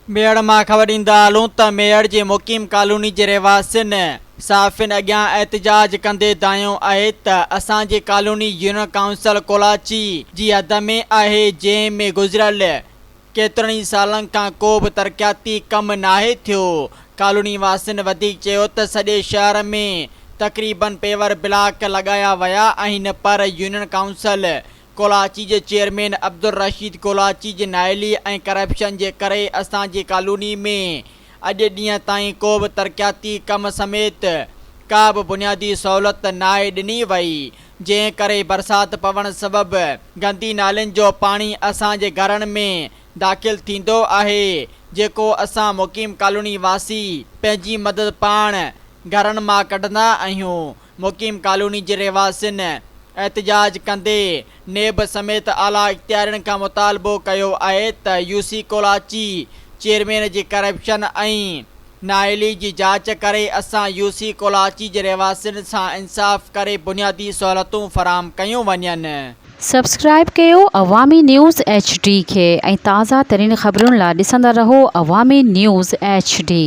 Mayor मां ख़बर ॾींदा हलूं त मेयर जे मुक़ीम कॉलोनी जे रहवासियुनि साफ़िन अॻियां एहतजाज कंदे दायो आहे त असांजी कॉलोनी यूनियन काउंसिल कोलाची जी हद में आहे, जंहिं में गुज़िरियल केतिरनि ई सालनि खां को बि तरक़ियाती कमु नाहे थियो। कॉलोनी वासियुनि वधीक चयो त सॼे शहर में तक़रीबन पेवर ब्लॉक लॻाया विया आहिनि, पर यूनियन काउंसिल कोलाची जे चेयरमैन अब्दुल रशीद कोलाची जी नाइली ऐं करप्शन जे करे असांजी कॉलोनी में अॼु ॾींहं ताईं को बि तरक़ियाती कम समेत का बि बुनियादी सहूलियत नाहे ॾिनी वई, जंहिं करे बरसाति पवण सबबि गंदी नालियुनि जो पाणी असांजे घरनि में दाख़िल थींदो आहे, जेको असां मुक़ीम कॉलोनी वासी पंहिंजी मदद पाण घरनि मां कढंदा आहियूं। मुक़ीम कॉलोनी जे रहवासियुनि एहतजाज कंदे नेब समेत आला इख्तियारनि खां मुतालबो कयो आहे त यूसी कोलाची चेयरमैन जी करप्शन ऐं नाइली जी जांच करे असां यूसी कोलाची जे रहवासियुनि सां इंसाफ़ करे बुनियादी सहूलियतूं फ़राहम कयूं वञनि। सब्सक्राइब कयो अवामी न्यूज़ HD खे ऐं ताज़ा तरीन ख़बरुनि लाइ ॾिसंदा रहो अवामी न्यूज़ HD।